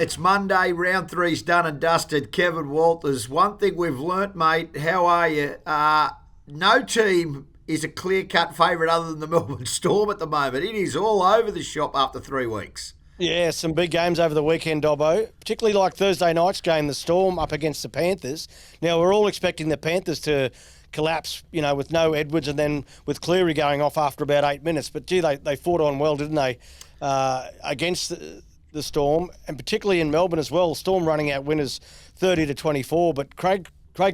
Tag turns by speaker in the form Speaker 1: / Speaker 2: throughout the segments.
Speaker 1: It's Monday, round three's done and dusted. Kevin Walters, one thing we've learnt, mate, how are you? No team is a clear-cut favourite other than the Melbourne Storm at the moment. It is all over the shop after 3 weeks.
Speaker 2: Yeah, some big games over the weekend, Dobbo, particularly like Thursday night's game, the Storm up against the Panthers. Now, we're all expecting the Panthers to collapse, with no Edwards and then with Cleary going off after about 8 minutes. But, gee, they fought on well, didn't they, against the Storm, and particularly in Melbourne as well. Storm running out winners 30-24. But Craig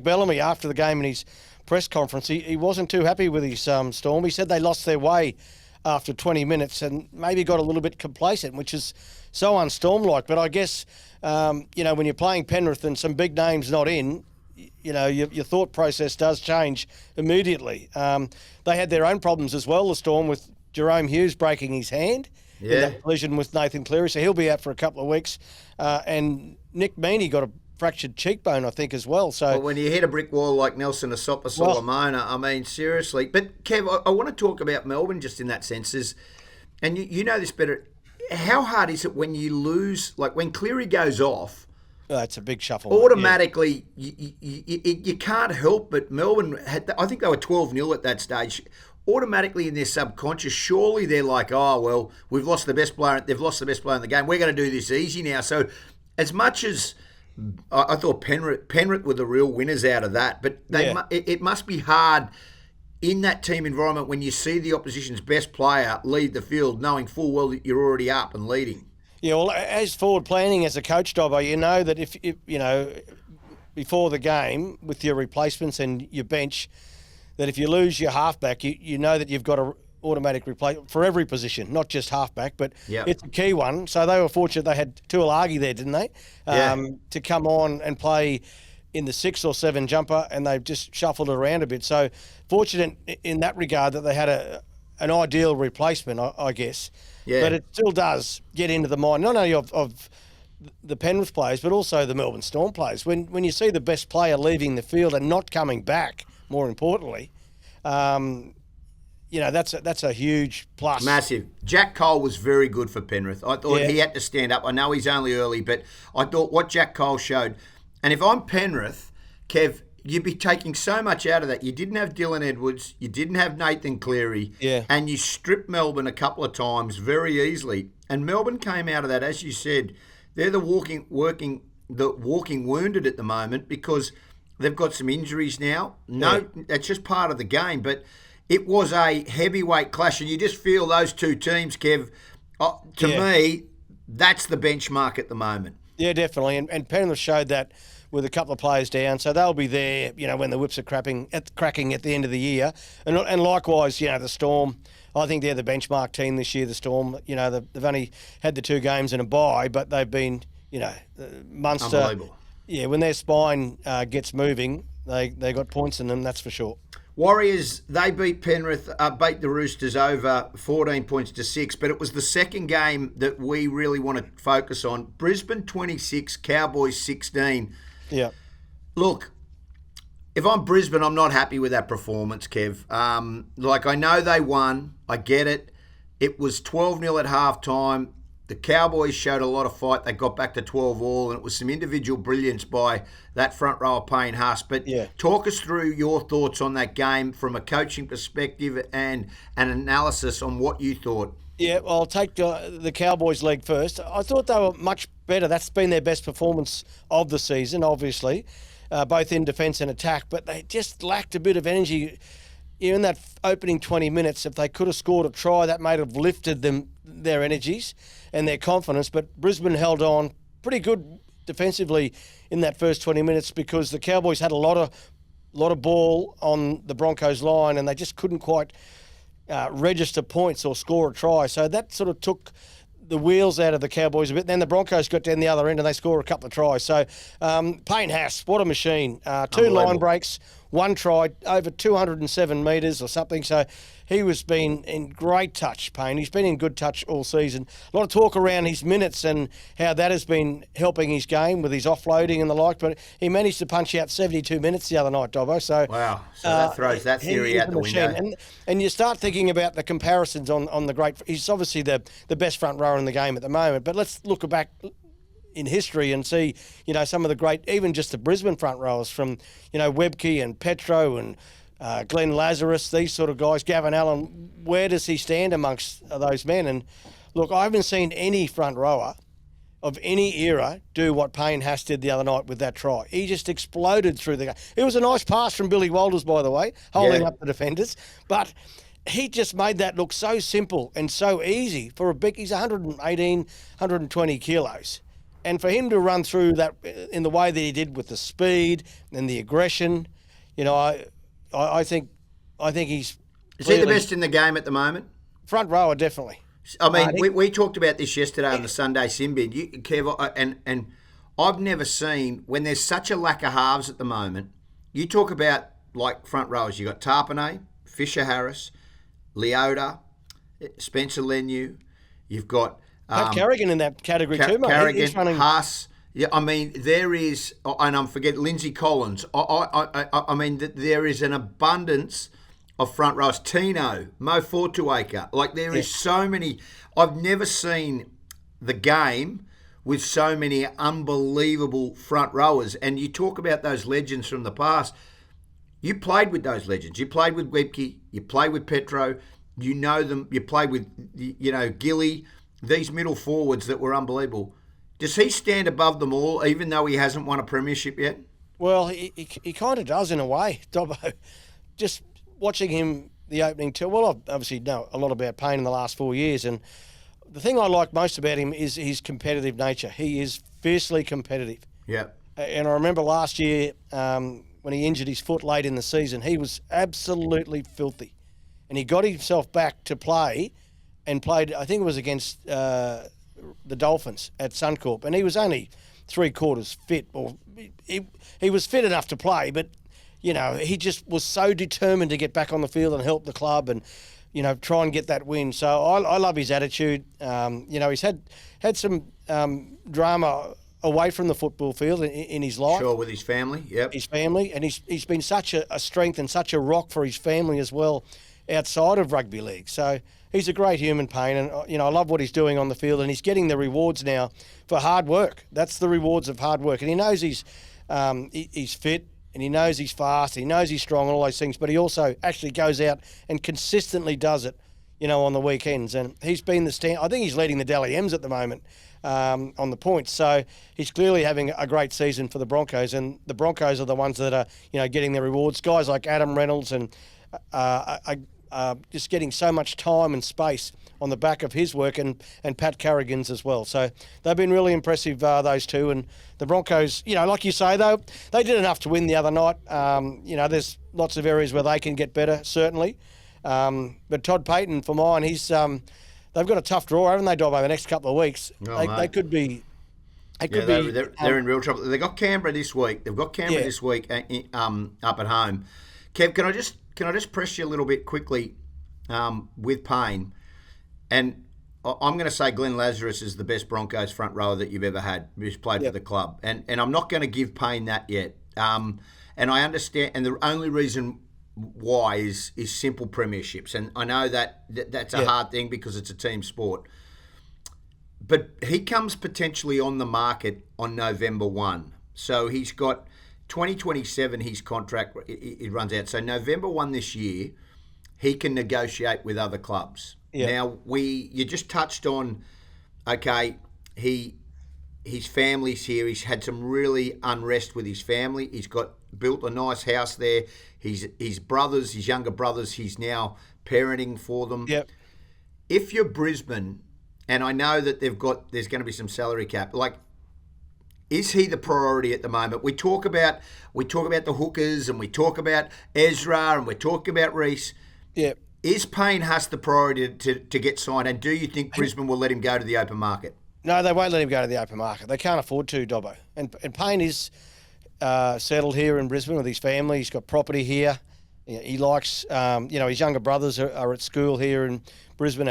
Speaker 2: Bellamy, after the game in his press conference, he wasn't too happy with his Storm. He said they lost their way after 20 minutes and maybe got a little bit complacent, which is so un-Storm-like. But I guess, when you're playing Penrith and some big names not in, your thought process does change immediately. They had their own problems as well, the Storm, with Jerome Hughes breaking his hand in that collision with Nathan Cleary, so he'll be out for a couple of weeks. And Nick Meaney got a fractured cheekbone, I think, as well. So
Speaker 1: when you hit a brick wall like Nelson Asopa Solomona, I mean, seriously. But, Kev, I want to talk about Melbourne just in that sense. And you know this better. How hard is it when you lose, like when Cleary goes off?
Speaker 2: It's a big shuffle.
Speaker 1: Automatically, you can't help but Melbourne had, I think they were 12-0 at that stage. Automatically in their subconscious, surely they're like, oh, well, we've lost the best player. They've lost the best player in the game. We're going to do this easy now. So as much as I thought Penrith were the real winners out of that, but it must be hard in that team environment when you see the opposition's best player lead the field, knowing full well that you're already up and leading.
Speaker 2: Yeah, well, as forward planning as a coach, Dobbo, you know that if before the game with your replacements and your bench, that if you lose your halfback, you know that you've got an automatic replacement for every position, not just halfback, but it's a key one. So they were fortunate they had Tuilagi there, didn't they, to come on and play in the 6 or 7 jumper, and they've just shuffled it around a bit. So fortunate in that regard that they had an ideal replacement, I guess. Yeah. But it still does get into the mind, not only of the Penrith players, but also the Melbourne Storm players. When you see the best player leaving the field and not coming back, more importantly, that's a huge plus.
Speaker 1: Massive. Jack Cole was very good for Penrith. I thought he had to stand up. I know he's only early, but I thought what Jack Cole showed. And if I'm Penrith, Kev, you'd be taking so much out of that. You didn't have Dylan Edwards. You didn't have Nathan Cleary.
Speaker 2: Yeah.
Speaker 1: And you stripped Melbourne a couple of times very easily. And Melbourne came out of that, as you said, they're the walking wounded at the moment because they've got some injuries now. That's just part of the game. But it was a heavyweight clash, and you just feel those two teams, Kev, to me, that's the benchmark at the moment.
Speaker 2: Yeah, definitely. And Penrith showed that with a couple of players down, so they'll be there, when the whips are cracking at the end of the year. And likewise, the Storm, I think they're the benchmark team this year, the Storm. They've only had the 2 games and a bye, but they've been, Munster.
Speaker 1: Unbelievable.
Speaker 2: Yeah, when their spine gets moving, they got points in them, that's for sure.
Speaker 1: Warriors, they beat Penrith, beat the Roosters over 14 points to 6, but it was the second game that we really want to focus on. Brisbane 26, Cowboys 16.
Speaker 2: Yeah.
Speaker 1: Look, if I'm Brisbane, I'm not happy with that performance, Kev. I know they won. I get it. It was 12-0 at halftime. The Cowboys showed a lot of fight. They got back to 12 all, and it was some individual brilliance by that front rower, Payne Haas. But talk us through your thoughts on that game from a coaching perspective and an analysis on what you thought.
Speaker 2: Yeah, well, I'll take the Cowboys leg first. I thought they were much better. That's been their best performance of the season, obviously, both in defence and attack. But they just lacked a bit of energy. In that opening 20 minutes, if they could have scored a try, that might have lifted their energies and their confidence. But Brisbane held on pretty good defensively in that first 20 minutes because the Cowboys had a lot of ball on the Broncos line and they just couldn't quite register points or score a try. So that sort of took the wheels out of the Cowboys a bit. Then the Broncos got down the other end and they scored a couple of tries. So Payne Haas, what a machine. 2 line breaks, 1 try, over 207 metres or something. So he was been in great touch, Payne. He's been in good touch all season. A lot of talk around his minutes and how that has been helping his game with his offloading and the like, but he managed to punch out 72 minutes the other night, Dobbo. So,
Speaker 1: wow. So that throws that theory out the window.
Speaker 2: And you start thinking about the comparisons on the great... He's obviously the best front rower in the game at the moment, but let's look back in history and see, some of the great, even just the Brisbane front rowers from, Webke and Petro and Glenn Lazarus, these sort of guys, Gavin Allen, where does he stand amongst those men? And look, I haven't seen any front rower of any era do what Payne Haas did the other night with that try. He just exploded through the game. It was a nice pass from Billy Walters, by the way, holding up the defenders. But he just made that look so simple and so easy for a big. He's 118, 120 kilos. And for him to run through that in the way that he did with the speed and the aggression, I think he's...
Speaker 1: Is he the best in the game at the moment?
Speaker 2: Front rower, definitely.
Speaker 1: I mean, we talked about this yesterday on the Sunday Simbin, Kev, and I've never seen, when there's such a lack of halves at the moment, you talk about, like, front rowers. You've got Tarpanay, Fisher-Harris, Leota, Spencer Leniu. You've got...
Speaker 2: Pat Carrigan in that category too, mate.
Speaker 1: Carrigan, running... Haas. Yeah, I mean, there is... And I'm forgetting Lindsay Collins. I mean, there is an abundance of front rows. Tino, Mo Fortuaker. Like, there is so many. I've never seen the game with so many unbelievable front rowers. And you talk about those legends from the past. You played with those legends. You played with Webke. You played with Petro. You know them. You played with, Gilly. These middle forwards that were unbelievable. Does he stand above them all, even though he hasn't won a premiership yet?
Speaker 2: Well, he kind of does in a way, Dobbo. Just watching him the opening two. Well, I obviously know a lot about Payne in the last 4 years, and the thing I like most about him is his competitive nature. He is fiercely competitive.
Speaker 1: Yeah.
Speaker 2: And I remember last year when he injured his foot late in the season, he was absolutely filthy. And he got himself back to play and played, I think it was against the Dolphins at Suncorp. And he was only 3/4 fit. Or he was fit enough to play, but, he just was so determined to get back on the field and help the club and, try and get that win. So I love his attitude. He's had some drama away from the football field in his life.
Speaker 1: Sure, with his family, yep.
Speaker 2: His family. And he's been such a strength and such a rock for his family as well outside of rugby league. So he's a great human, Payne, and I love what he's doing on the field, and he's getting the rewards now for hard work. That's the rewards of hard work, and he knows he's fit, and he knows he's fast, he knows he's strong, and all those things. But he also actually goes out and consistently does it, on the weekends. And he's been I think he's leading the Dally M's at the moment on the points. So he's clearly having a great season for the Broncos, and the Broncos are the ones that are getting their rewards. Guys like Adam Reynolds and just getting so much time and space on the back of his work, and Pat Carrigan's as well. So they've been really impressive, those two. And the Broncos, like you say, though, they did enough to win the other night. There's lots of areas where they can get better, certainly. But Todd Payton, for mine, they've got a tough draw, haven't they, Dobbo, the next couple of weeks? They could be...
Speaker 1: They're in real trouble. They've got Canberra this week. This week up at home. Kev, can I just press you a little bit quickly with Payne? And I'm going to say Glenn Lazarus is the best Broncos front rower that you've ever had who's played for the club. And I'm not going to give Payne that yet. And I understand, and the only reason why is simple premierships. And I know that's a hard thing because it's a team sport. But he comes potentially on the market on November 1. So he's got 2027, his contract, it runs out. So November 1 this year, he can negotiate with other clubs. Yeah. Now, you just touched on, okay, his family's here. He's had some really unrest with his family. He's built a nice house there. His younger brothers, he's now parenting for them.
Speaker 2: Yep.
Speaker 1: If you're Brisbane, and I know that there's going to be some salary cap, like, is he the priority at the moment? We talk about the hookers, and we talk about Ezra, and we're talking about Reece.
Speaker 2: Yeah.
Speaker 1: Is Payne Haas the priority to get signed? And do you think Brisbane will let him go to the open market?
Speaker 2: No, they won't let him go to the open market. They can't afford to, Dobbo. And Payne is settled here in Brisbane with his family. He's got property here. He likes, his younger brothers are at school here in Brisbane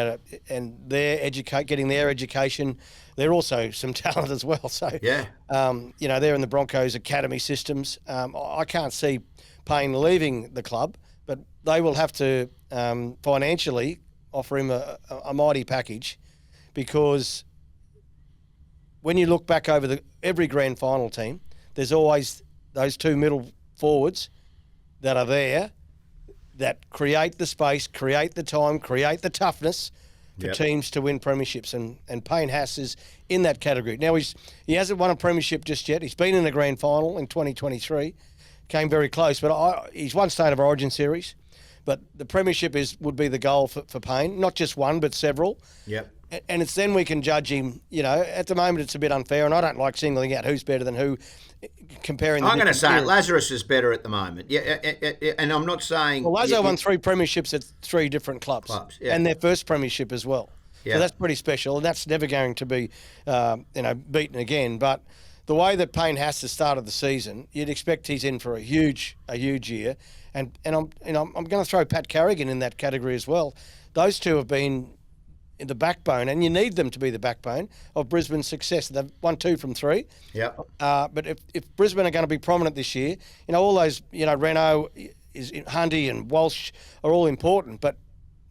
Speaker 2: and they're getting their education. They're also some talent as well. So,
Speaker 1: yeah.
Speaker 2: They're in the Broncos academy systems. I can't see Payne leaving the club, but they will have to financially offer him a mighty package because when you look back over every grand final team, there's always those two middle forwards that are there that create the space, create the time, create the toughness for teams to win premierships. And Payne Haas is in that category. Now, he hasn't won a premiership just yet. He's been in the grand final in 2023, came very close, but he's won State of Origin series. But the premiership would be the goal for Payne, not just one, but several.
Speaker 1: Yep.
Speaker 2: And it's then we can judge him. At the moment it's a bit unfair, and I don't like singling out who's better than who, comparing.
Speaker 1: I'm going to say Lazarus is better at the moment. Yeah, and I'm not saying.
Speaker 2: Well, Lazo won 3 premierships at 3 different clubs
Speaker 1: yeah.
Speaker 2: and their first premiership as well. Yeah. So that's pretty special, and that's never going to be, beaten again. But the way that Payne has started the season, you'd expect he's in for a huge year. And I'm going to throw Pat Carrigan in that category as well. Those two have been in the backbone, and you need them to be the backbone of Brisbane's success. They've won 2 from 3.
Speaker 1: Yeah.
Speaker 2: But if Brisbane are going to be prominent this year, all those, Renault, Hundy and Walsh are all important, but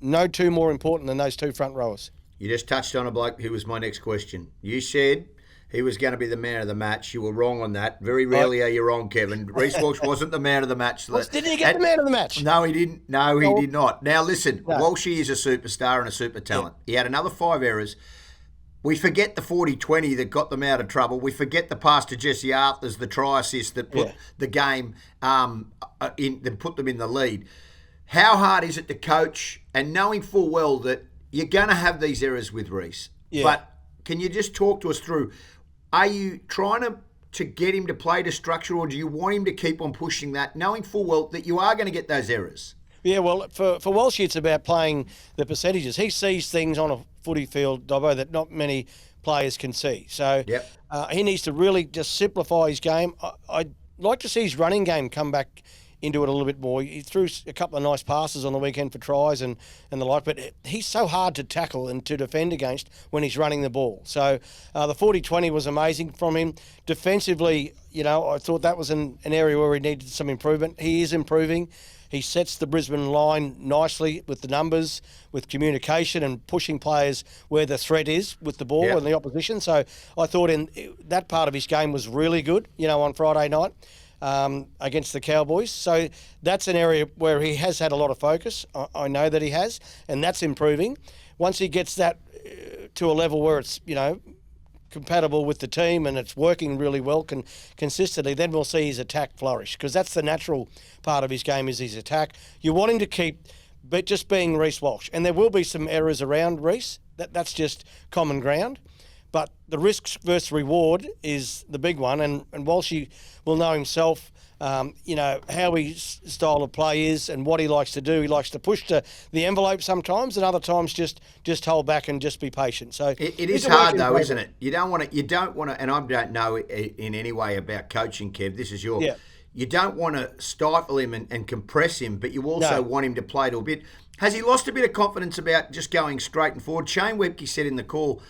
Speaker 2: no two more important than those 2 front rowers.
Speaker 1: You just touched on a bloke who was my next question. You said he was going to be the man of the match. You were wrong on that. Very rarely are you wrong, Kevin. Reece Walsh wasn't the man of the match.
Speaker 2: Didn't he get the man of the match?
Speaker 1: No, he didn't. No, he did not. Now, listen, Walshy is a superstar and a super talent. Yeah. He had another 5 errors. We forget the 40-20 that got them out of trouble. We forget the pass to Jesse Arthur's, the try assist that put the game that put them in the lead. How hard is it to coach, and knowing full well that you're going to have these errors with Reece? Yeah. But can you just talk to us through, are you trying to get him to play to structure, or do you want him to keep on pushing that, knowing full well that you are going to get those errors? Yeah,
Speaker 2: well, for Walsh, it's about playing the percentages. He sees things on a footy field, Dobbo, that not many players can see. So he needs to really just simplify his game. I'd like to see his running game come back into it a little bit more. He threw a couple of nice passes on the weekend for tries and the like, but he's so hard to tackle and to defend against when he's running the ball. So the 40-20 was amazing from him. Defensively, I thought that was an area where he needed some improvement. He is improving. He sets the Brisbane line nicely with the numbers, with communication and pushing players where the threat is with the ball and the opposition. So I thought in that part of his game was really good, on Friday night. Against the Cowboys. So that's an area where he has had a lot of focus. I know that he has, and that's improving. Once he gets that to a level where it's, compatible with the team and it's working really well consistently, then we'll see his attack flourish, because that's the natural part of his game, is his attack. You want him to keep just being Reece Walsh, and there will be some errors around Reece. That's just common ground. But the risk versus reward is the big one, and Walshy will know himself, how his style of play is and what he likes to do. He likes to push to the envelope sometimes, and other times just hold back and just be patient. So
Speaker 1: it is hard though, isn't it? You don't want to, and I don't know in any way about coaching, Kev. This is your. Yeah. You don't want to stifle him and compress him, but you also want him to play to a bit. Has he lost a bit of confidence about just going straight and forward? Shane Webke said in the call,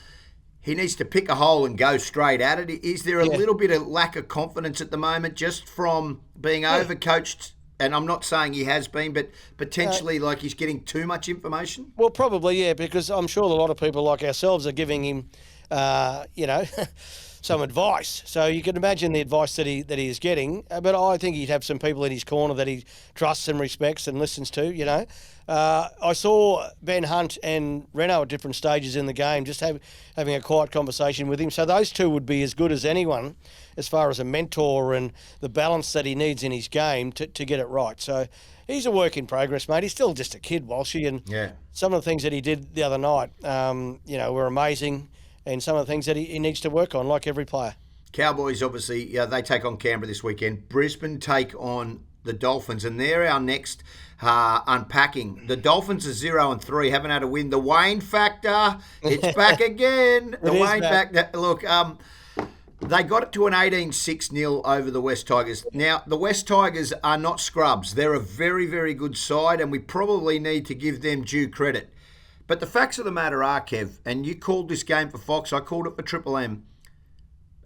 Speaker 1: he needs to pick a hole and go straight at it. Is there a little bit of lack of confidence at the moment just from being overcoached? And I'm not saying he has been, but potentially like he's getting too much information?
Speaker 2: Well, probably, yeah, because I'm sure a lot of people like ourselves are giving him, some advice. So you can imagine the advice that he is getting. But I think he'd have some people in his corner that he trusts and respects and listens to, I saw Ben Hunt and Renault at different stages in the game, just having a quiet conversation with him. So those two would be as good as anyone as far as a mentor and the balance that he needs in his game to get it right. So he's a work in progress, mate. He's still just a kid, Walshy, and some of the things that he did the other night, were amazing, and some of the things that he needs to work on, like every player.
Speaker 1: Cowboys, obviously, they take on Canberra this weekend. Brisbane take on the Dolphins, and they're our next unpacking. The Dolphins are 0-3, haven't had a win. The Wayne factor, it's back again. The Wayne factor. Look, they got it to an 18-6-0 over the West Tigers. Now, the West Tigers are not scrubs. They're a very, very good side, and we probably need to give them due credit. But the facts of the matter are, Kev, and you called this game for Fox, I called it for Triple M.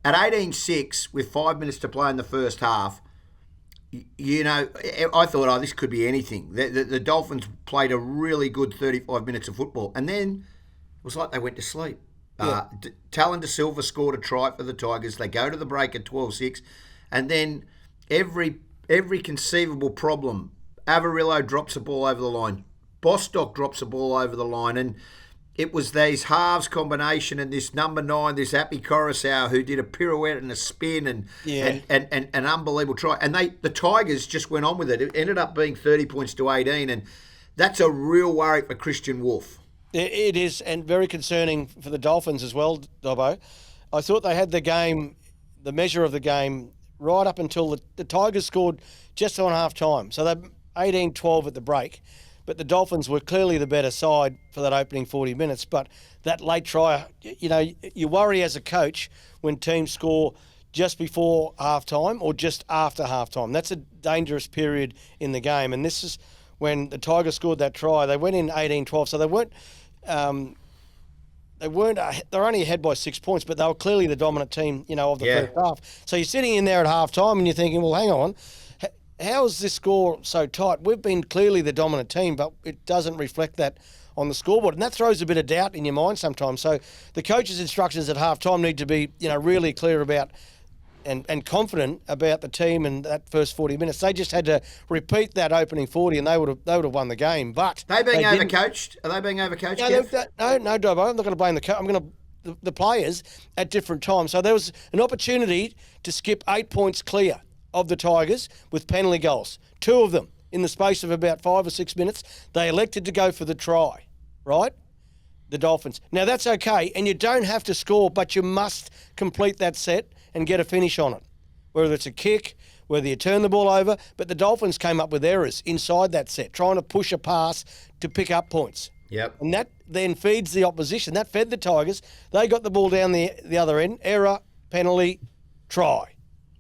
Speaker 1: At 18-6, with 5 minutes to play in the first half, I thought, this could be anything. The Dolphins played a really good 35 minutes of football, and then it was like they went to sleep. Talon De Silva scored a try for the Tigers. They go to the break at 12-6, and then every conceivable problem. Avarillo drops the ball over the line. Bostock drops the ball over the line, and it was these halves combination and this number 9, this Happy Coruscant, who did a pirouette and a spin and an unbelievable try. And the Tigers just went on with it. It ended up being 30 points to 18, and that's a real worry for Christian Wolf.
Speaker 2: It is, and very concerning for the Dolphins as well, Dobbo. I thought they had the measure of the game, right up until the Tigers scored just on half time. So they're 18-12 at the break. But the Dolphins were clearly the better side for that opening 40 minutes. But that late try, you worry as a coach when teams score just before halftime or just after halftime. That's a dangerous period in the game. And this is when the Tigers scored that try. They went in 18-12, so they weren't. They're only ahead by 6 points, but they were clearly the dominant team, of the first half. So you're sitting in there at halftime and you're thinking, well, hang on. How is this score so tight? We've been clearly the dominant team, but it doesn't reflect that on the scoreboard. And that throws a bit of doubt in your mind sometimes. So the coach's instructions at halftime need to be, really clear about and confident about the team and that first 40 minutes. They just had to repeat that opening 40 and they would have won the game. But
Speaker 1: Are they being overcoached? Are they being overcoached,
Speaker 2: No, Dobbo. I'm not going to blame the coach. I'm going to the players at different times. So there was an opportunity to skip 8 points clear of the Tigers with penalty goals. 2 of them in the space of about 5 or 6 minutes. They elected to go for the try, right? The Dolphins. Now, that's okay, and you don't have to score, but you must complete that set and get a finish on it, whether it's a kick, whether you turn the ball over. But the Dolphins came up with errors inside that set, trying to push a pass to pick up points.
Speaker 1: Yep.
Speaker 2: And that then feeds the opposition. That fed the Tigers. They got the ball down the other end. Error, penalty, try.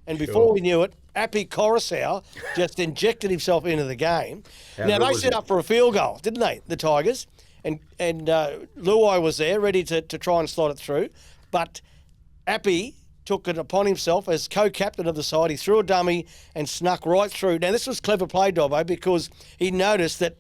Speaker 2: And before we knew it, Happy Coruscant just injected himself into the game. Now, they set up for a field goal, didn't they, the Tigers? And Luai was there, ready to try and slot it through. But Happy took it upon himself as co-captain of the side. He threw a dummy and snuck right through. Now, this was clever play, Dobbo, because he noticed that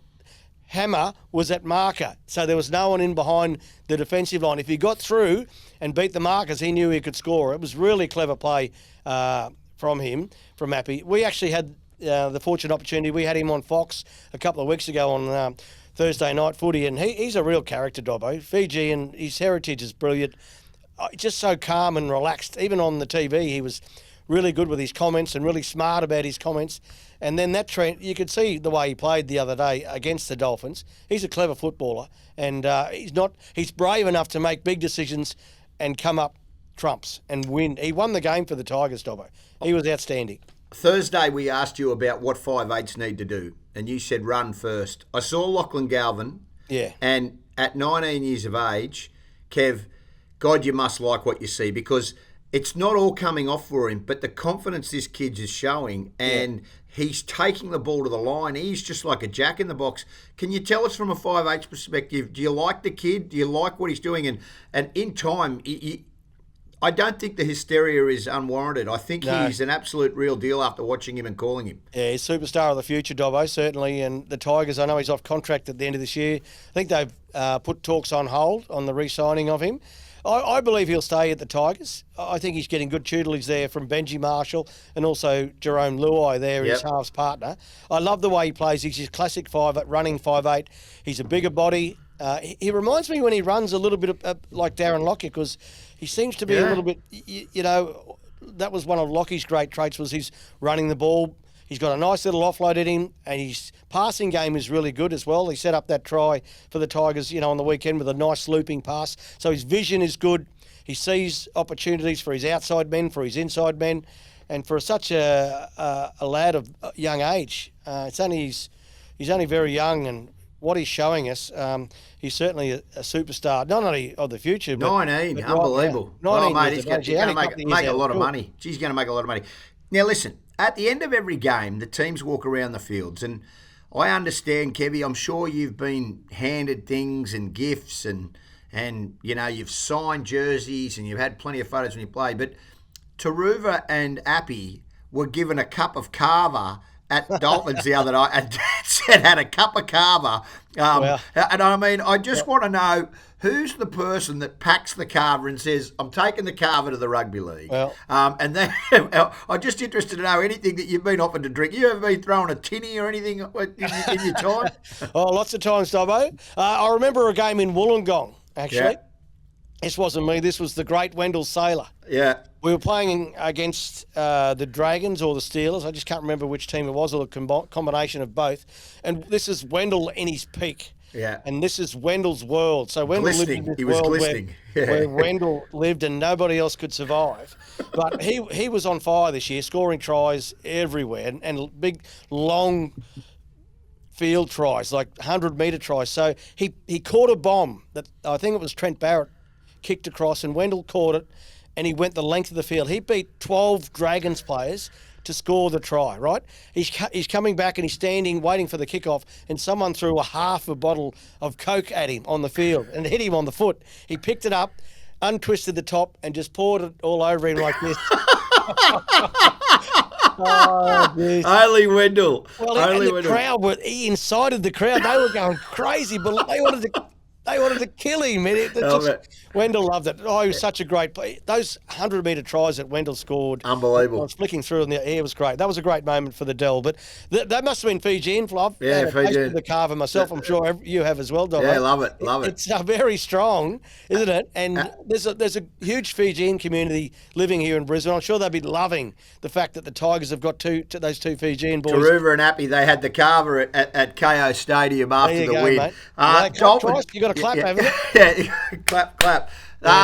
Speaker 2: Hammer was at marker, so there was no one in behind the defensive line. If he got through and beat the markers, he knew he could score. It was really clever play from Happy. We actually had the fortunate opportunity. We had him on Fox a couple of weeks ago on Thursday night footy, and he's a real character, Dobbo. Fiji, and his heritage is brilliant. Just so calm and relaxed. Even on the TV, he was really good with his comments and really smart about his comments. And then that trend, you could see the way he played the other day against the Dolphins. He's a clever footballer, and he's brave enough to make big decisions and come up trumps and win. He won the game for the Tigers, Dobbo. He was outstanding.
Speaker 1: Thursday, we asked you about what 5'8" need to do, and you said run first. I saw Lachlan Galvin, and at 19 years of age, Kev, God, you must like what you see, because it's not all coming off for him, but the confidence this kid is showing, and he's taking the ball to the line. He's just like a jack in the box. Can you tell us from a 5'8" perspective, do you like the kid? Do you like what he's doing? And in time, I don't think the hysteria is unwarranted. I think he's an absolute real deal after watching him and calling him.
Speaker 2: Yeah, he's superstar of the future, Dobbo, certainly. And the Tigers, I know he's off contract at the end of this year. I think they've put talks on hold on the re-signing of him. I believe he'll stay at the Tigers. I think he's getting good tutelage there from Benji Marshall and also Jerome Luai there, his halves partner. I love the way he plays. He's his classic 5'8", running 5'8". He's a bigger body. He reminds me when he runs a little bit like Darren Lockyer, because he seems to be a little bit, that was one of Lockie's great traits, was he's running the ball. He's got a nice little offload at him, and his passing game is really good as well. He set up that try for the Tigers, on the weekend with a nice looping pass. So his vision is good. He sees opportunities for his outside men, for his inside men, and for such a lad of young age, he's only very young, and what he's showing us, he's certainly a superstar, not only of the future, but
Speaker 1: 19, unbelievable.
Speaker 2: 19
Speaker 1: mate, he's going to make a lot of money. He's going to make a lot of money. Now, listen, at the end of every game, the teams walk around the fields, and I understand, Kevie, I'm sure you've been handed things and gifts and you've signed jerseys and you've had plenty of photos when you play, but Taruva and Appy were given a cup of kava at Dolphins the other night, and Dad said had a cup of kava. And I mean, I just want to know who's the person that packs the carver and says, I'm taking the carver to the rugby league?
Speaker 2: Well,
Speaker 1: And then I'm just interested to know anything that you've been offered to drink. You ever been throwing a tinny or anything in your time?
Speaker 2: oh, lots of times, Dobbo. I remember a game in Wollongong, actually.
Speaker 1: Yeah.
Speaker 2: This wasn't me. This was the great Wendell Sailor.
Speaker 1: Yeah.
Speaker 2: We were playing against the Dragons or the Steelers. I just can't remember which team it was, or a combination of both. And this is Wendell in his peak.
Speaker 1: Yeah.
Speaker 2: And this is Wendell's world. So Wendell lived in this
Speaker 1: He was
Speaker 2: world
Speaker 1: glistening.
Speaker 2: where Wendell lived and nobody else could survive. But he was on fire this year, scoring tries everywhere and big, long field tries, like 100-metre tries. So he caught a bomb that I think it was Trent Barrett kicked across, and Wendell caught it, and he went the length of the field. He beat 12 Dragons players to score the try, right? He's coming back and he's standing, waiting for the kickoff, and someone threw a half a bottle of Coke at him on the field and hit him on the foot. He picked it up, untwisted the top, and just poured it all over him like this. Oh, geez.
Speaker 1: Only Wendell.
Speaker 2: Well,
Speaker 1: Only
Speaker 2: and the crowd he incited the crowd. They were going crazy, but they wanted to kill him. Wendell loved it. Oh, he was such a great player. Those 100-metre tries that Wendell scored.
Speaker 1: Unbelievable.
Speaker 2: I was flicking through in the air. It was great. That was a great moment for the Dell. But that must have been Fijian. I've had a taste of the carver myself. I'm sure you have as well, Dobbo.
Speaker 1: Yeah, love it.
Speaker 2: It's very strong, isn't it? And there's a huge Fijian community living here in Brisbane. I'm sure they'll be loving the fact that the Tigers have got those two Fijian boys.
Speaker 1: Taruva and Appy, they had the carver at KO Stadium after the win.
Speaker 2: Dolphins, you got to clap, haven't you?
Speaker 1: Yeah, clap.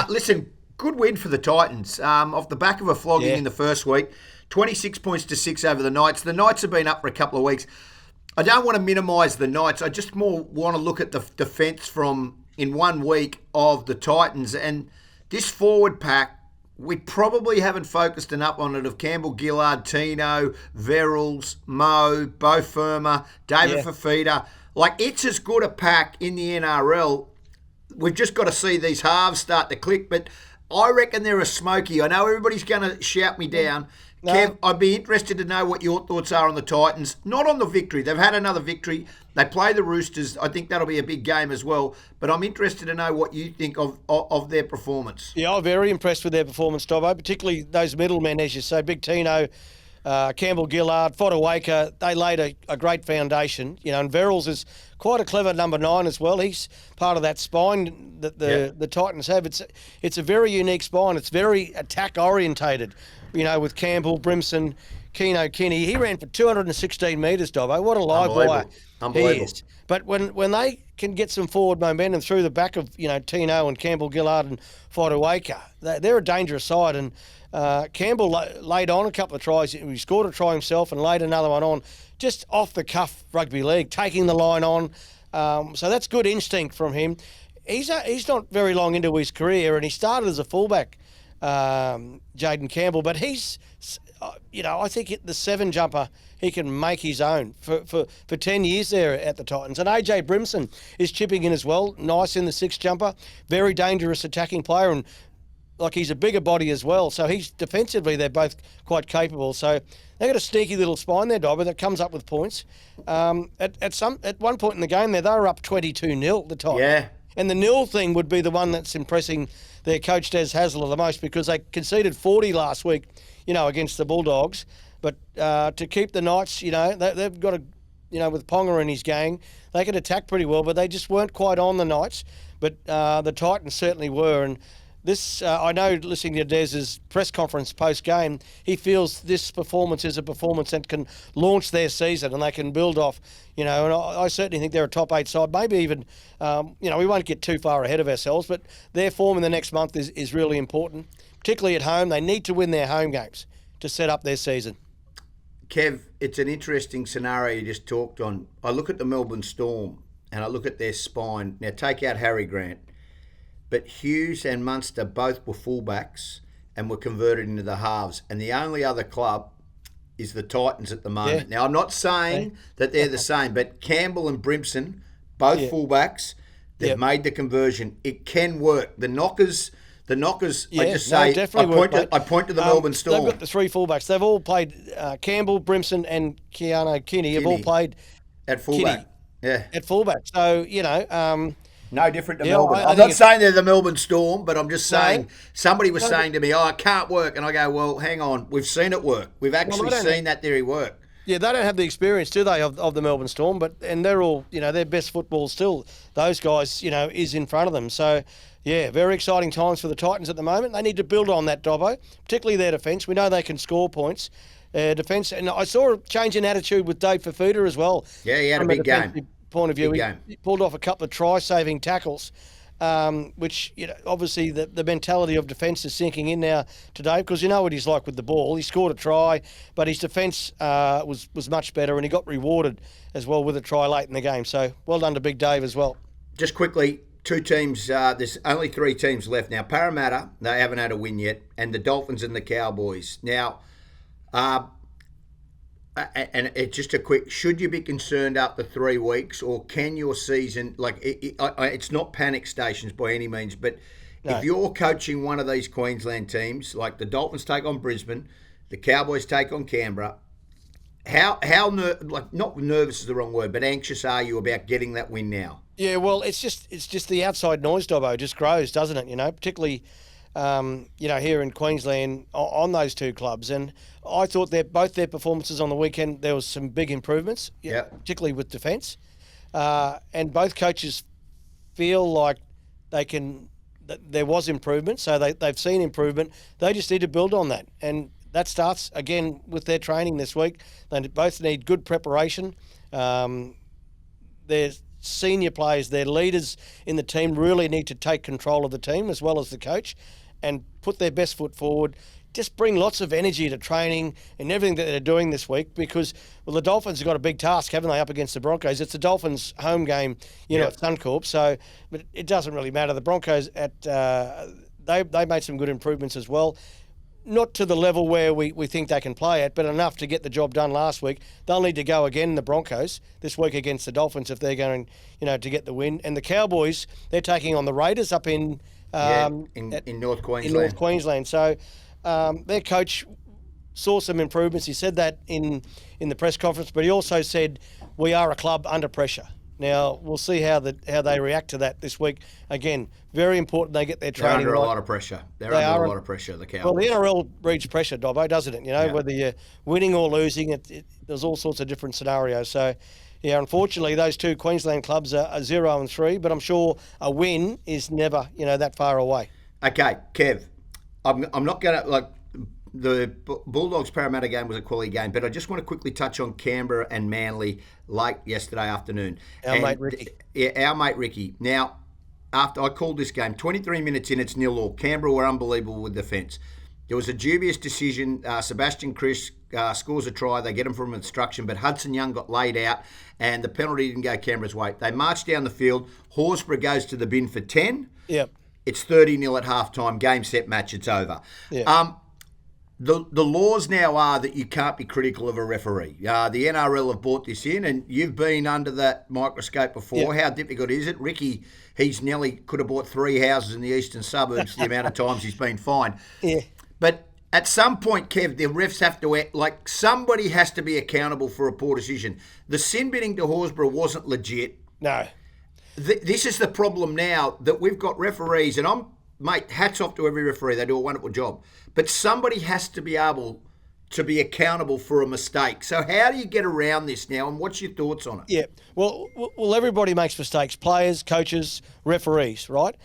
Speaker 1: Listen, good win for the Titans. Off the back of a flogging in the first week, 26 points to 6 over the Knights. The Knights have been up for a couple of weeks. I don't want to minimise the Knights. I just more want to look at the defence from in 1 week of the Titans. And this forward pack, we probably haven't focused enough on it, of Campbell Gillard, Tino, Verrills, Mo, Bo Firma, David Fafita. Like, it's as good a pack in the NRL. We've just got to see these halves start to click, but I reckon they're a smoky. I know everybody's going to shout me down. No. Kev, I'd be interested to know what your thoughts are on the Titans. Not on the victory. They've had another victory. They play the Roosters. I think that'll be a big game as well. But I'm interested to know what you think of their performance.
Speaker 2: Yeah, I'm very impressed with their performance, Dobbo, particularly those middlemen, as you say, Big Tino, Campbell Gillard, Fodawaker. They laid a great foundation. And Verrills is quite a clever number 9 as well. He's part of that spine that the Titans have. It's a very unique spine. It's very attack orientated. With Campbell, Brimson, Keno, Kinney. He ran for 216 metres, Dobbo. What a live wire he is. But when they can get some forward momentum through the back of, Tino and Campbell Gillard and Fodawaker, they're a dangerous side. And Campbell laid on a couple of tries. He scored a try himself and laid another one on, just off the cuff rugby league, taking the line on. So that's good instinct from him. He's not very long into his career, and he started as a fullback, Jaden Campbell, but he's, I think the 7 jumper, he can make his own for 10 years there at the Titans. And AJ Brimson is chipping in as well, nice in the 6 jumper, very dangerous attacking player, and he's a bigger body as well. So he's defensively, they're both quite capable. So they've got a sneaky little spine there, Dobbo, that comes up with points. At one point in the game there, they were up 22-0, the Titans.
Speaker 1: Yeah.
Speaker 2: And the nil thing would be the one that's impressing their coach, Des Hasler, the most, because they conceded 40 last week, against the Bulldogs. But to keep the Knights, they've got with Ponga and his gang, they could attack pretty well, but they just weren't quite on the Knights. But the Titans certainly were. And this, I know, listening to Des's press conference post-game, he feels this performance is a performance that can launch their season and they can build off, and I certainly think they're a top 8 side, maybe even, we won't get too far ahead of ourselves, but their form in the next month is really important, particularly at home. They need to win their home games to set up their season.
Speaker 1: Kev, it's an interesting scenario you just talked on. I look at the Melbourne Storm and I look at their spine. Now, take out Harry Grant. But Hughes and Munster both were fullbacks and were converted into the halves. And the only other club is the Titans at the moment. Yeah. Now, I'm not saying that they're the same, but Campbell and Brimson, both fullbacks, they've made the conversion. It can work. The knockers, I just say, I point to the Melbourne Storm.
Speaker 2: They've got the 3 fullbacks. They've all played, Campbell, Brimson and Keano Kinney have all played
Speaker 1: at fullback.
Speaker 2: At fullback. So,
Speaker 1: No different to
Speaker 2: Yeah,
Speaker 1: Melbourne.
Speaker 2: I
Speaker 1: I'm
Speaker 2: think
Speaker 1: not saying they're the Melbourne Storm, but I'm just saying
Speaker 2: No.
Speaker 1: somebody was
Speaker 2: No,
Speaker 1: saying to me, "Oh, it can't work," and I go, "Well, hang on, we've seen it work. We've actually
Speaker 2: don't
Speaker 1: seen that theory work."
Speaker 2: Yeah, they don't have the experience, do they, of the Melbourne Storm? And they're all, their best football still. Those guys, is in front of them. So, yeah, very exciting times for the Titans at the moment. They need to build on that, Dobbo, particularly their defence. We know they can score points. Defence, and I saw a change in attitude with Dave Fafuda as well.
Speaker 1: Yeah, he had a
Speaker 2: From
Speaker 1: big
Speaker 2: defensive
Speaker 1: game.
Speaker 2: point of view.
Speaker 1: Big
Speaker 2: He
Speaker 1: game.
Speaker 2: pulled off a couple of try-saving tackles. Which obviously the mentality of defence is sinking in now today, because you know what he's like with the ball. He scored a try, but his defence was much better, and he got rewarded as well with a try late in the game. So well done to Big Dave as well.
Speaker 1: Just quickly, two teams. There's only three teams left now. Parramatta, they haven't had a win yet, and the Dolphins and the Cowboys. Now, and it's just a quick, should you be concerned after 3 weeks, or can your season, it's not panic stations by any means, but if you're coaching one of these Queensland teams, like the Dolphins take on Brisbane, the Cowboys take on Canberra, not nervous is the wrong word, but anxious are you about getting that win now?
Speaker 2: Yeah, well, it's just the outside noise, Dobbo, just grows, doesn't it? Particularly here in Queensland on those two clubs. And I thought that both their performances on the weekend, there was some big improvements, particularly with defence. And both coaches feel like that there was improvement, so they've seen improvement. They just need to build on that. And that starts, again, with their training this week. They both need good preparation. Their senior players, their leaders in the team really need to take control of the team as well as the coach and put their best foot forward. Just bring lots of energy to training and everything that they're doing this week, because, the Dolphins have got a big task, haven't they, up against the Broncos? It's the Dolphins' home game, at Suncorp, so but it doesn't really matter. The Broncos, they made some good improvements as well. Not to the level where we think they can play at, but enough to get the job done last week. They'll need to go again, the Broncos, this week against the Dolphins if they're going, to get the win. And the Cowboys, they're taking on the Raiders up in
Speaker 1: North Queensland.
Speaker 2: In North Queensland. So their coach saw some improvements. He said that in the press conference, but he also said, we are a club under pressure. Now, we'll see how they react to that this week. Again, very important they get their training
Speaker 1: They're under
Speaker 2: right.
Speaker 1: a lot of pressure. They're under a lot of pressure, the Cowboys.
Speaker 2: Well, the NRL breeds pressure, Dobbo, doesn't it? Whether you're winning or losing, there's all sorts of different scenarios. So, yeah, unfortunately, those two Queensland clubs are 0-3, but I'm sure a win is never, that far away.
Speaker 1: Okay, Kev, I'm not going to, the Bulldogs Parramatta game was a quality game, but I just want to quickly touch on Canberra and Manly late yesterday afternoon.
Speaker 2: Our mate Ricky.
Speaker 1: Yeah, our mate Ricky. Now, after I called this game, 23 minutes in, it's 0-0. Canberra were unbelievable with defence. There was a dubious decision. Sebastian Chris scores a try. They get him from obstruction, but Hudson Young got laid out, and the penalty didn't go Canberra's way. They marched down the field. Horsburgh goes to the bin for 10.
Speaker 2: Yep.
Speaker 1: It's 30-0 at halftime. Game, set, match. It's over.
Speaker 2: Yeah.
Speaker 1: The laws now are that you can't be critical of a referee. The NRL have brought this in, and you've been under that microscope before.
Speaker 2: Yep.
Speaker 1: How difficult is it? Ricky, he's nearly could have bought 3 houses in the eastern suburbs the amount of times he's been fined.
Speaker 2: Yeah.
Speaker 1: But at some point, Kev, the refs have to act, somebody has to be accountable for a poor decision. The sin binning to Horsburgh wasn't legit.
Speaker 2: No.
Speaker 1: This is the problem now, that we've got referees, and mate, hats off to every referee. They do a wonderful job. But somebody has to be able to be accountable for a mistake. So how do you get around this now, and what's your thoughts on it?
Speaker 2: Yeah. Well, everybody makes mistakes. Players, coaches, referees, right?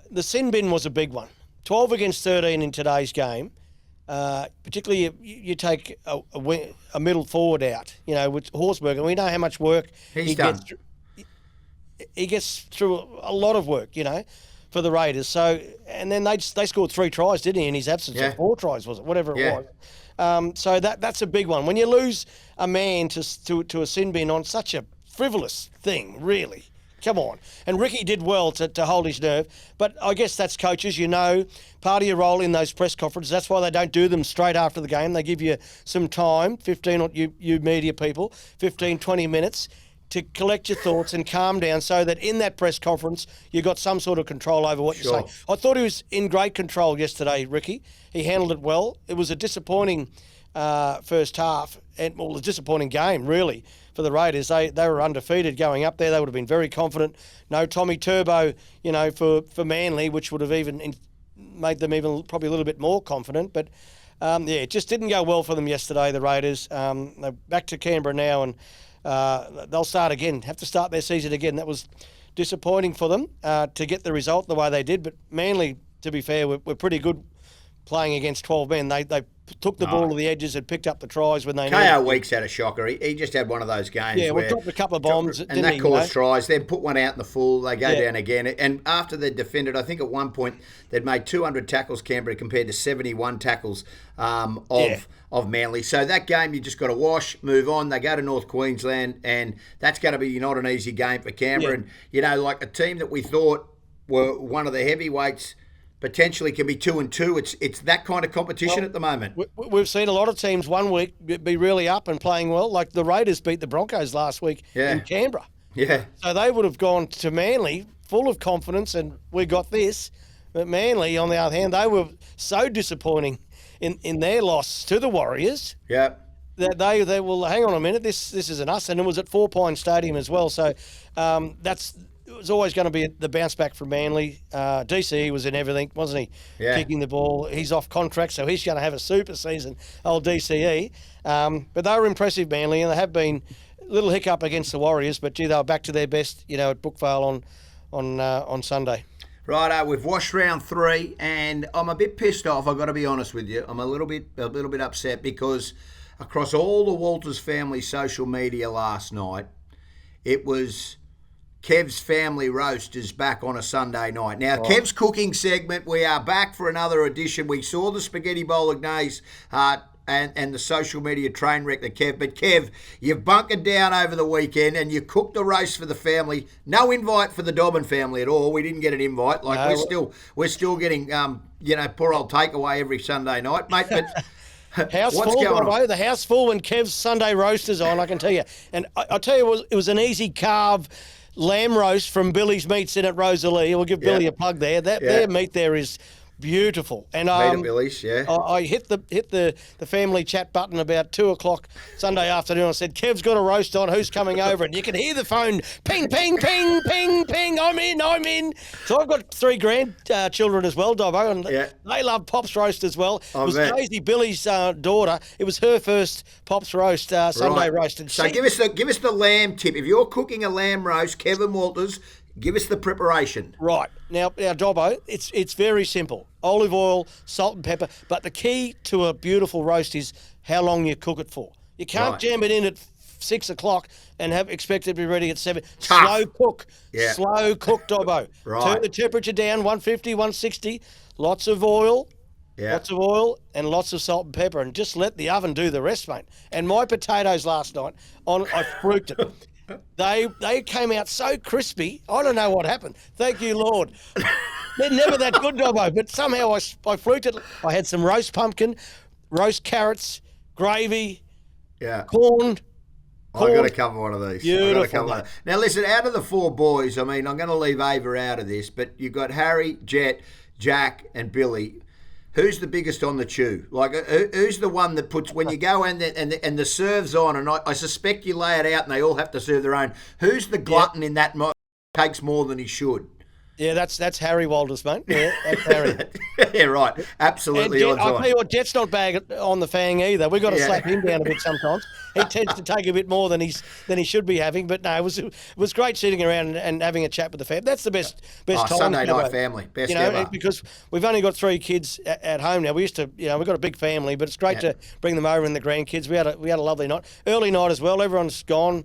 Speaker 2: The sin bin was a big one. 12 against 13 in today's game. Particularly, you take a middle forward out, with Horsburgh, and we know how much work
Speaker 1: He's done.
Speaker 2: He gets through a lot of work, for the Raiders. So, and then they scored 3 tries, didn't he, in his absence?
Speaker 1: Yeah.
Speaker 2: Or 4 tries, was it? Whatever it was. So that's a big one. When you lose a man to a sin bin on such a frivolous thing, really. Come on. And Ricky did well to hold his nerve. But I guess that's coaches, part of your role in those press conferences. That's why they don't do them straight after the game. They give you some time, 15, you media people, 15, 20 minutes to collect your thoughts and calm down, so that in that press conference you got some sort of control over what you're saying. I thought he was in great control yesterday, Ricky. He handled it well. It was a disappointing first half, a disappointing game, really, for the Raiders. They were undefeated going up there. They would have been very confident. No Tommy Turbo, for Manly, which would have even made them even probably a little bit more confident. But, it just didn't go well for them yesterday, the Raiders. They're back to Canberra now, and they'll start again, have to start their season again. That was disappointing for them to get the result the way they did. But Manly, to be fair, were pretty good playing against 12 men. They took the ball to the edges and picked up the tries when they
Speaker 1: KO Weeks had a shocker. He just had one of those games where
Speaker 2: dropped a couple of bombs.
Speaker 1: And that caused tries. Then put one out in the full. They go down again. And after they defended, I think at one point they'd made 200 tackles, Canberra, compared to 71 tackles of Manly. So that game you just got to wash, move on. They go to North Queensland, and that's going to be not an easy game for Canberra.
Speaker 2: Yeah.
Speaker 1: And, like a team that we thought were one of the heavyweights, potentially can be 2-2. It's that kind of competition at the moment.
Speaker 2: We've seen a lot of teams one week be really up and playing well. Like the Raiders beat the Broncos last week in Canberra.
Speaker 1: Yeah.
Speaker 2: So they would have gone to Manly full of confidence, and we got this. But Manly, on the other hand, they were so disappointing in their loss to the Warriors.
Speaker 1: Yeah.
Speaker 2: That they will hang on a minute. This isn't us, and it was at 4 Pine Stadium as well. So it was always going to be the bounce back from Manly. DCE was in everything, wasn't he?
Speaker 1: Yeah.
Speaker 2: Kicking the ball. He's off contract, so he's going to have a super season, old DCE. But they were impressive, Manly, and they have been a little hiccup against the Warriors, but, they were back to their best, at Brookvale on Sunday.
Speaker 1: Righto, we've washed round 3, and I'm a bit pissed off, I've got to be honest with you. I'm a little bit upset because across all the Walters family social media last night, it was Kev's Family Roast is back on a Sunday night. Now, Kev's cooking segment, we are back for another edition. We saw the spaghetti bolognese and the social media train wreck that Kev. But Kev, you've bunkered down over the weekend and you cooked the roast for the family. No invite for the Dobbin family at all. We didn't get an invite. We're still getting poor old takeaway every Sunday night, mate. But
Speaker 2: house
Speaker 1: what's
Speaker 2: full,
Speaker 1: going on?
Speaker 2: The house full when Kev's Sunday roast is on, I can tell you. And I tell you, it was an easy carve lamb roast from Billy's Meats in at Rosalie. We'll give Billy a plug there. Their meat there is beautiful. And
Speaker 1: Meat at Billy's,
Speaker 2: I hit the family chat button about 2:00 Sunday afternoon. I said, Kev's got a roast on. Who's coming over? And you can hear the phone ping, ping, ping, ping, ping. I'm in. So I've got 3 grandchildren as well, Dobbo, and they love Pop's roast as well. It was Daisy, Billy's daughter. It was her first Pop's roast, Sunday roast. And
Speaker 1: so give us the lamb tip. If you're cooking a lamb roast, Kevin Walters, give us the preparation.
Speaker 2: Right. Now, Dobbo, it's very simple. Olive oil, salt and pepper. But the key to a beautiful roast is how long you cook it for. You can't jam it in at 6:00 and expect it to be ready at 7.
Speaker 1: Tough.
Speaker 2: Slow cook.
Speaker 1: Yeah.
Speaker 2: Slow cook, Dobbo.
Speaker 1: Right.
Speaker 2: Turn the temperature down, 150, 160. Lots of oil.
Speaker 1: Yeah.
Speaker 2: Lots of oil and lots of salt and pepper. And just let the oven do the rest, mate. And my potatoes last night, I fruit it. They came out so crispy. I don't know what happened. Thank you, Lord. They're never that good, Dobbo, but somehow I fruited. I had some roast pumpkin, roast carrots, gravy, corn.
Speaker 1: I've got to cover one of these.
Speaker 2: Beautiful.
Speaker 1: Now, listen, out of the 4 boys, I mean, I'm going to leave Ava out of this, but you've got Harry, Jet, Jack, and Billy. Who's the biggest on the chew? Like, who's the one that puts, when you go and the serve's on, and I suspect you lay it out and they all have to serve their own. Who's the glutton in that takes more than he should?
Speaker 2: Yeah, that's Harry Walters, mate. Yeah, that's Harry.
Speaker 1: Yeah, right. Absolutely.
Speaker 2: Jet, I'll tell you what, Jet's not bag on the fang either. We've got to slap him down a bit sometimes. He tends to take a bit more than he should be having. But no, it was great sitting around and having a chat with the family. That's the best time.
Speaker 1: Sunday night family, best ever.
Speaker 2: Because we've only got 3 kids at home now. We used to, we've got a big family, but it's great to bring them over and the grandkids. We had a lovely night, early night as well. Everyone's gone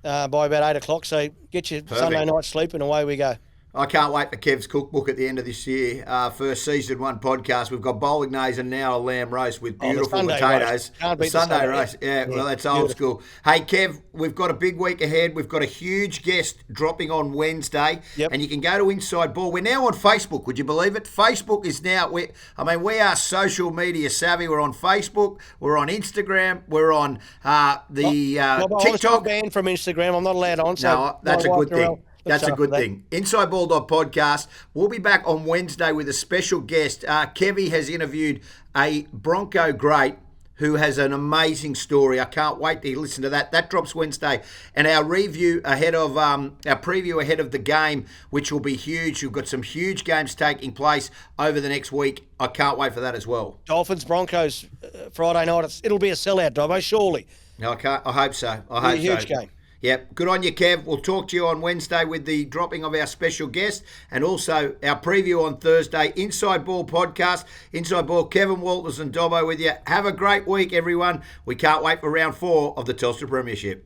Speaker 2: by about 8:00. So get your Sunday night sleep and away we go.
Speaker 1: I can't wait for Kev's cookbook at the end of this year. First season 1 podcast. We've got bolognese and now a lamb roast with beautiful potatoes.
Speaker 2: The
Speaker 1: Sunday roast. Yeah, well, that's old school. Hey, Kev, we've got a big week ahead. We've got a huge guest dropping on Wednesday.
Speaker 2: Yep.
Speaker 1: And you can go to Inside Ball. We're now on Facebook. Would you believe it? Facebook is now, we are social media savvy. We're on Facebook. We're on Instagram. We're on TikTok.
Speaker 2: I'm still banned from Instagram. I'm not allowed on. So
Speaker 1: no, that's a good thing. That's a good thing. Inside Ball podcast. We'll be back on Wednesday with a special guest. Kevie has interviewed a Bronco great who has an amazing story. I can't wait to listen to that. That drops Wednesday. And our review ahead of our preview ahead of the game, which will be huge. We've got some huge games taking place over the next week. I can't wait for that as well.
Speaker 2: Dolphins, Broncos, Friday night. It'll be a sellout, Dobbo, surely.
Speaker 1: No, I hope so. I hope
Speaker 2: a huge game.
Speaker 1: Yep. Good on you, Kev. We'll talk to you on Wednesday with the dropping of our special guest and also our preview on Thursday. Inside Ball podcast. Inside Ball, Kevin Walters and Dobbo with you. Have a great week, everyone. We can't wait for round 4 of the Telstra Premiership.